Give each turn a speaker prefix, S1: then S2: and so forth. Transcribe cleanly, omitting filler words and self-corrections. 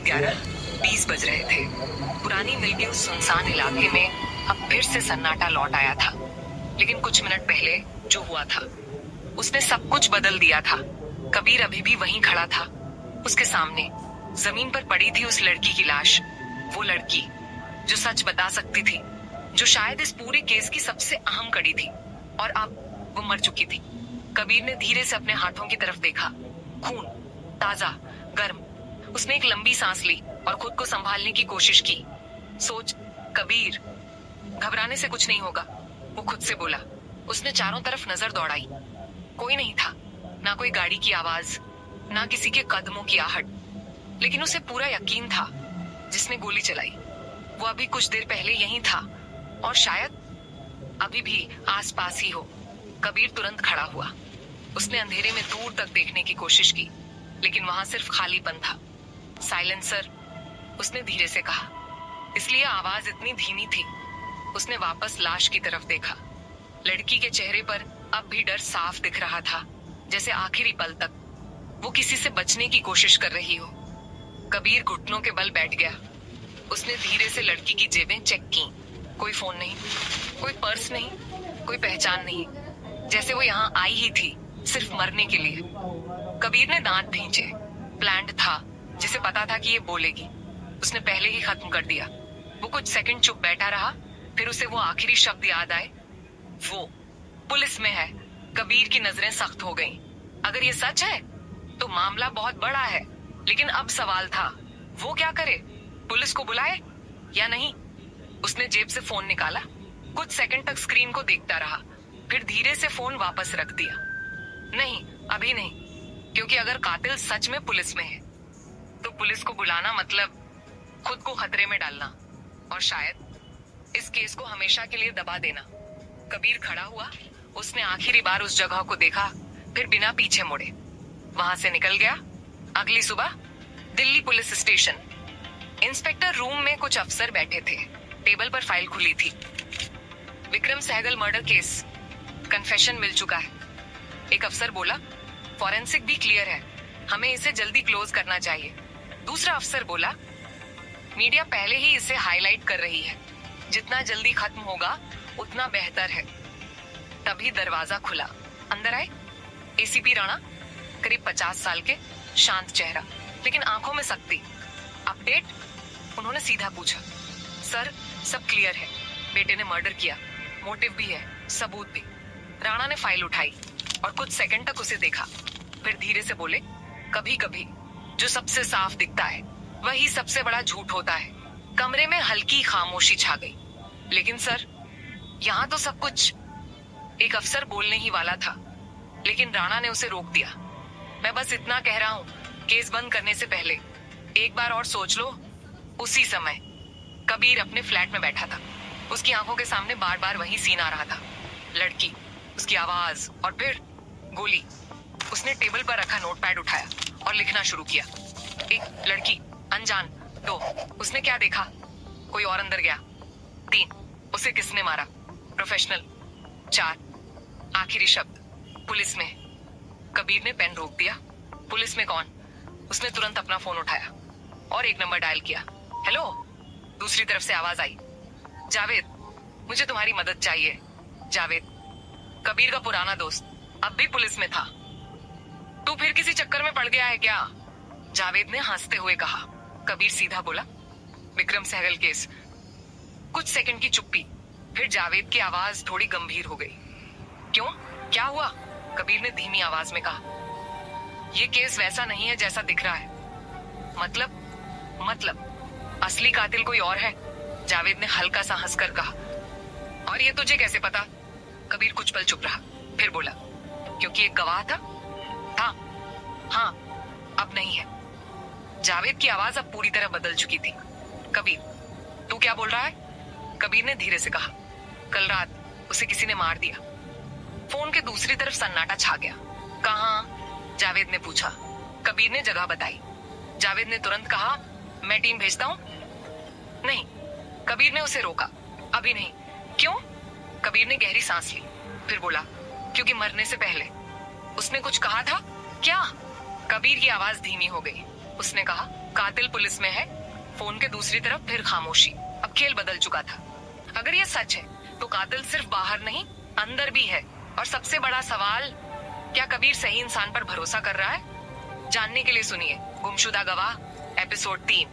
S1: 11:20 बज रहे थे। पुरानी मिल के उस सुनसान इलाके में अब फिर से सन्नाटा लौट आया था। लेकिन कुछ मिनट पहले जो हुआ था उसने सब कुछ बदल दिया था। कबीर अभी भी वहीं खड़ा था। उसके सामने जमीन पर पड़ी थी उस लड़की की लाश। वो लड़की जो सच बता सकती थी, जो शायद इस पूरे केस की सबसे अहम कड़ी थी, और अब वो मर चुकी थी। कबीर ने धीरे से अपने हाथों की तरफ देखा। खून ताजा, गर्म। उसने एक लंबी सांस ली और खुद को संभालने की कोशिश की। सोच कबीर, घबराने से कुछ नहीं होगा, वो खुद से बोला। उसने चारों तरफ नजर दौड़ाई। कोई नहीं था, ना कोई गाड़ी की आवाज, ना किसी के कदमों की आहट। लेकिन उसे पूरा यकीन था, जिसने गोली चलाई वो अभी कुछ देर पहले यहीं था, और शायद अभी भी आसपास ही हो। कबीर तुरंत खड़ा हुआ। उसने अंधेरे में दूर तक देखने की कोशिश की, लेकिन वहां सिर्फ खालीपन था। साइलेंसर, उसने धीरे से कहा, इसलिए आवाज इतनी धीमी थी। उसने वापस लाश की तरफ देखा। लड़की के चेहरे पर अब भी डर साफ दिख रहा था, जैसे आखिरी पल तक वो किसी से बचने की कोशिश कर रही हो। कबीर घुटनों के बल बैठ गया। उसने धीरे से लड़की की जेबें चेक की। कोई फोन नहीं, कोई पर्स नहीं, कोई पहचान नहीं, जैसे वो यहाँ आई ही थी सिर्फ मरने के लिए। कबीर ने दांत भींचे। प्लान्ड था, जिसे पता था कि ये बोलेगी, उसने पहले ही खत्म कर दिया। वो कुछ सेकंड चुप बैठा रहा, फिर उसे वो आखिरी शब्द याद आए, वो पुलिस में है। कबीर की नजरें सख्त हो गईं। अगर ये सच है तो मामला बहुत बड़ा है, लेकिन अब सवाल था वो क्या करे, पुलिस को बुलाए या नहीं। उसने जेब से फोन निकाला, कुछ सेकंड तक स्क्रीन को देखता रहा, फिर धीरे से फोन वापस रख दिया। नहीं, अभी नहीं, क्योंकि अगर कातिल सच में पुलिस में है तो पुलिस को बुलाना मतलब खुद को खतरे में डालना, और शायद इस केस को हमेशा के लिए दबा देना। कबीर खड़ा हुआ। उसने आखिरी बार उस जगह को देखा, फिर बिना पीछे मुड़े वहां से निकल गया। अगली सुबह Delhi police station. Inspector room में कुछ अफसर बैठे थे। टेबल पर फाइल खुली थी। Vikram Sehgal murder case, confession मिल चुका है। एक अफसर बोला, फॉरेंसिक भी क्लियर है, हमें इसे जल्दी क्लोज करना चाहिए। दूसरा अफसर बोला, मीडिया पहले ही इसे हाईलाइट कर रही है, जितना जल्दी खत्म होगा उतना बेहतर है। तभी दरवाजा खुला। अंदर आए एसीपी राणा, करीब 50 साल के, शांत चेहरा लेकिन आंखों में सख्ती। अपडेट? उन्होंने सीधा पूछा। सर, सब क्लियर है, बेटे ने मर्डर किया, मोटिव भी है, सबूत भी। राणा ने फाइल उठाई और कुछ सेकंड तक उसे देखा, फिर धीरे से बोले, कभी कभी जो सबसे साफ दिखता है वही सबसे बड़ा झूठ होता है। कमरे में हल्की खामोशी छा गई। लेकिन सर, यहाँ तो सब कुछ। एक अफसर बोलने ही वाला था, लेकिन राणा ने उसे रोक दिया। मैं बस इतना कह रहा हूँ, केस बंद करने से पहले एक बार और सोच लो। उसी समय कबीर अपने फ्लैट में बैठा था। उसकी आंखों के सामने बार बार वही सीन आ रहा था, लड़की, उसकी आवाज, और फिर गोली। उसने टेबल पर रखा नोटपैड उठाया और लिखना शुरू किया। 1 लड़की, अनजान। 2 उसने क्या देखा, कोई और अंदर गया। 3 उसे किसने मारा, प्रोफेशनल। 4 आखिरी शब्द, पुलिस में। कबीर ने पेन रोक दिया। पुलिस में कौन? उसने तुरंत अपना फोन उठाया और एक नंबर डायल किया। हेलो, दूसरी तरफ से आवाज आई, जावेद, मुझे तुम्हारी मदद चाहिए। जावेद, कबीर का पुराना दोस्त, अब भी पुलिस में था। तू फिर किसी चक्कर में पड़ गया है क्या? जावेद ने हंसते हुए कहा। कबीर सीधा बोला, विक्रम सहगल केस। कुछ सेकंड की चुप्पी, फिर जावेद की आवाज थोड़ी गंभीर हो गई। क्यों, क्या हुआ? कबीर ने धीमी आवाज में कहा, ये केस वैसा नहीं है जैसा दिख रहा है। मतलब असली कातिल कोई और है। जावेद ने हल्का सा हंसकर कहा। और ये तुझे कैसे पता? कबीर कुछ पल चुप रहा, फिर बोला, क्योंकि एक गवाह था। हाँ, अब नहीं है। जावेद की आवाज अब पूरी तरह बदल चुकी थी। कबीर, तू क्या बोल रहा है? कबीर ने धीरे से कहा, कल रात उसे किसी ने मार दिया। फोन के दूसरी तरफ सन्नाटा छा गया। कहाँ? जावेद ने पूछा। कबीर ने जगह बताई। जावेद ने तुरंत कहा, मैं टीम भेजता हूँ। नहीं, कबीर ने उसे रोका। अभी नहीं। क्यों? कबीर ने गहरी सांस ली, फिर बोला, क्योंकि मरने से पहले उसने कुछ कहा था। क्या? कबीर की आवाज धीमी हो गई। उसने कहा, कातिल पुलिस में है, फोन के दूसरी तरफ फिर खामोशी। अब खेल बदल चुका था। अगर ये सच है तो कातिल सिर्फ बाहर नहीं अंदर भी है। और सबसे बड़ा सवाल, क्या कबीर सही इंसान पर भरोसा कर रहा है? जानने के लिए सुनिए गुमशुदा गवाह एपिसोड 3।